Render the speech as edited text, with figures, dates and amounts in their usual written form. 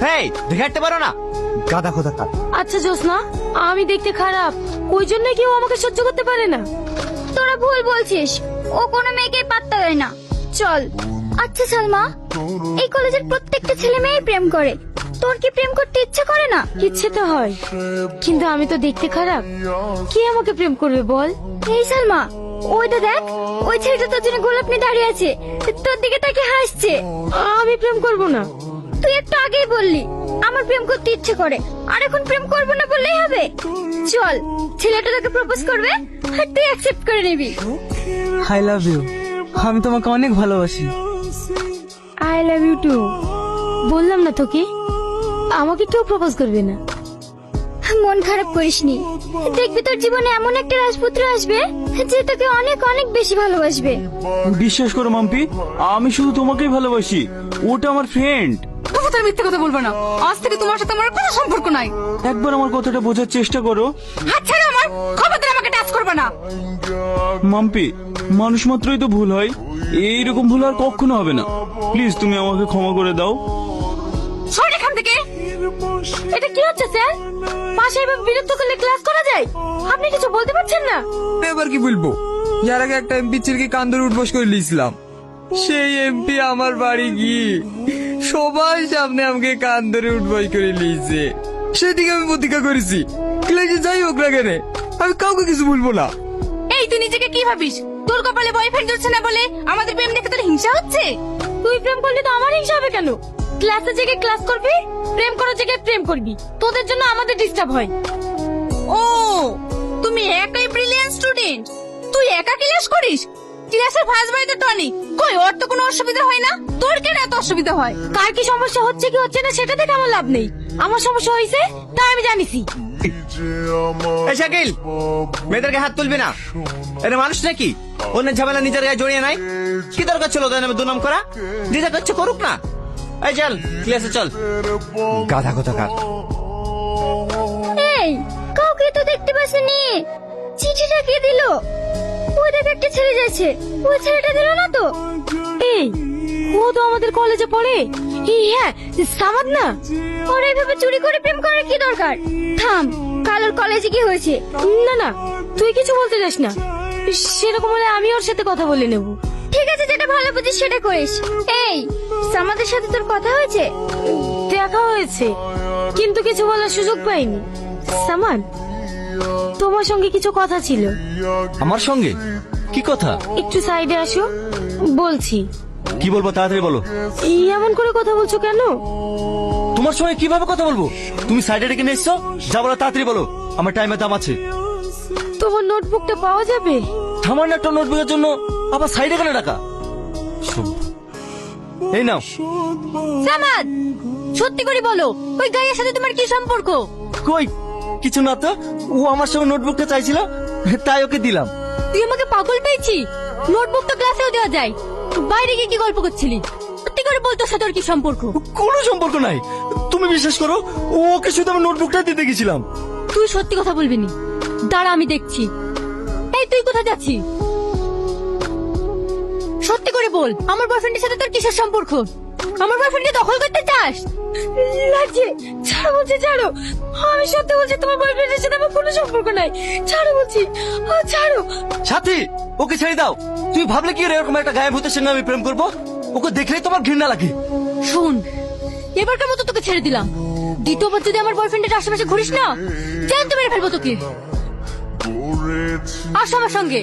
হেই, দেখে হাঁটতে পারো না? গাদা কোথাকার। আচ্ছা জোসনা, আমি দেখতে খারাপ, ওই জন্য কেউ আমাকে সহ্য করতে পারে না। তোরা ভুল বলছিস, ও কোনো মেয়েকে পাত্তা দেয় না। চল। আচ্ছা সালমা, এই কলেজের প্রত্যেকটা ছেলে মেয়ে প্রেম করে, তোর কি প্রেম করতে ইচ্ছে করে না? ইচ্ছে তো হয়, কিন্তু আমি তো দেখতে খারাপ, কে আমাকে প্রেম করবে বল? এই সালমা, ওইটা দেখ, ওই ছেলেটা তোর জন্য গোলাপ নিয়ে দাঁড়িয়ে আছে, তোর দিকে তাকে হাসছে। আমি প্রেম করব না। তুই একটু আগেই বললি আমার প্রেম করতে ইচ্ছে করে, আর এখন প্রেম করবো না বললেই হবে? চল, ছেলেটা তোকে প্রপোজ করবে আর তুই অ্যাকসেপ্ট করে নিবি। আই লাভ ইউ, আমি তোমাকে অনেক ভালোবাসি। I love you too. বললাম না তোকে, আমাকে কেউ প্রপোজ করবে না। মন খারাপ করিসনি, দেখবি তোর জীবনে এমন একটা রাজপুত্র আসবে যে তোকে অনেক অনেক বেশি ভালোবাসবে। বিশ্বাস করো মাম্পি, আমি শুধু তোমাকেই ভালোবাসি, ওটা আমার ফ্রেন্ড। তার মিথ্যে কথা বলবে না, আজ থেকে তোমার সাথে আমার কোনো সম্পর্ক নাই। একবার আমার কথাটা বোঝার চেষ্টা করো। হাত ছাড়ো আমার, খবরদার আমাকে টাচ করবে না। মাম্পি, মানুষ মাত্রই তো ভুল হয়, এইরকম ভুল আর কখনো হবে না। প্লিজ তুমি আমাকে ক্ষমা করে দাও। সর এখান থেকে। এটা কি হচ্ছে স্যার? পাশে এভাবে বিরক্ত করলে ক্লাস করা যায়? আপনি কিছু বলতে পারছেন না? এবার কি বলবো? যার আগে একটা এমপি ছেলেকে কান্দরে উঠবস করে লিখলাম, সেই এমপি আমার বাড়ি গিয়ে সবার সামনে আমাকে কান্দরে উঠবস করে লিখছে। সেদিকে আমি প্রতিজ্ঞা করেছি, ক্লাসে যাই হোক না কেন আমি কাউকে কিছু বলবো না। এই তুই নিজেকে কি ভাবিস? তোর কপালে বয়ফ্রেন্ড হচ্ছে না বলে আমাদের প্রেম দেখে তোর হিংসা হচ্ছে? তুই প্রেম করলে তো আমার হিংসা হবে কেন? ক্লাসে জায়গায় ক্লাস করবি, প্রেম করার জায়গায় প্রেম করবি, তোদের জন্য আমাদের ডিস্টার্ব হয়। ও, তুমি একাই ব্রিলিয়ান্ট স্টুডেন্ট, তুই একা ক্লাস করিস? ক্লাসের ফার্স্ট বয় তো টনি, কই ওর তো কোনো অসুবিধা হয় না, তোর কেন এত অসুবিধা হয়? কার কি সমস্যা হচ্ছে কি হচ্ছে না সেটা দেখে আমার লাভ নেই। আমার সমস্যা হয়েছে তাই আমি জানিছি। এই শাকিল, মেয়েদেরকে হাত তুলবি না, এটা মানুষ নাকি? অন্যের ঝামেলা নিজের গায়ে জড়িয়ে নাই। কি দরকার ছিল ওদের নামে দুনাম করা? দিদা করছে করুক না। এই চল ক্লাসে চল। গাধা কোথাকার। এই, কাউকে তো দেখতে পাসনি, চিঠিটা কে দিল? ওই দেখ একটা ছেলে যাচ্ছে, ওই ছেলেটা দিল না তো? এই, ও তো আমাদের কলেজে পড়ে। এই হ্যাঁ, সামাদ না? ওরা এইভাবে চুরি করে প্রেম করার কি দরকার? থাম, কাল ওর কলেজে কি হয়েছে? না না, তুই কিছু বলতে যাস না, সেরকম হলে আমি ওর সাথে কথা বলে নেব। ঠিক আছে, যেটা ভালো বুঝিস সেটা করিস। এই, আমাদের সাথে তোর কথা হয়েছে? দেখা হয়েছে, কিন্তু কিছু বলার সুযোগ পাইনি। সামান, তোমার সঙ্গে কিছু কথা ছিল। আমার সঙ্গে? কি কথা? একটু সাইডে আসো, বলছি। কি বলবো তাড়াতাড়ি বলো। এই এমন করে কথা বলছো কেন? তোমার সঙ্গে কিভাবে কথা বলবো? তুমি সাইডে ডেকে নিয়ে এসছো, যা বলো তাড়াতাড়ি বলো, আমার টাইমের দাম আছে। তোমার নোটবুকটা পাওয়া যাবে? সামান্য একটা নোটবুকের জন্য আবার সাইডে কেন ডাকা? এই নাও। সামাদ, সত্যি করে বলো, ওই গাইয়ের সাথে তোমার কি সম্পর্ক? কই কিছু না তো, ও আমার সঙ্গে নোটবুকটা চাইছিল তাই ওকে দিলাম। তুই আমাকে পাগল পেয়েছি? নোটবুক তো ক্লাসেও দেওয়া যায়, বাইরে গিয়ে কি গল্প করছিলি? সত্যি করে বলতো সাথে ওর কি সম্পর্ক? কোনো সম্পর্ক নাই, তুমি বিশ্বাস করো, ওকে শুধু আমি নোটবুকটা দিতে গেছিলাম। তুই সত্যি কথা বলবি নি? দাঁড়া আমি দেখছি। এই তুই কোথায় যাচ্ছিস? সত্যি করে বল, আমার বয়ফ্রেন্ডের সাথে তোর কিসের সম্পর্ক? আমার বয়ফ্রেন্ডকে দখল করতে চাস? লাগছে, ছাড়ো বলছি, ছাড়ো। আমি সত্যি বলছি, তোমার বয়ফ্রেন্ডের সাথে আমার কোনো সম্পর্ক নাই। ছাড়ো বলছি, ছাড়ো। সাথী, ওকে ছেড়ে দাও। তুমি ভাবলে কি এরকম একটা গায়েব ভূতের সঙ্গে আমি প্রেম করবো? ওকে দেখলেই তোমার ঘৃণা লাগে। শোন, এবারকার মতো তোকে ছেড়ে দিলাম, দ্বিতীয়বার যদি আমার বয়ফ্রেন্ডের আশেপাশে ঘুরিস না, জ্যান্ত মেরে ফেলবো তোকে। আসো আমার সঙ্গে।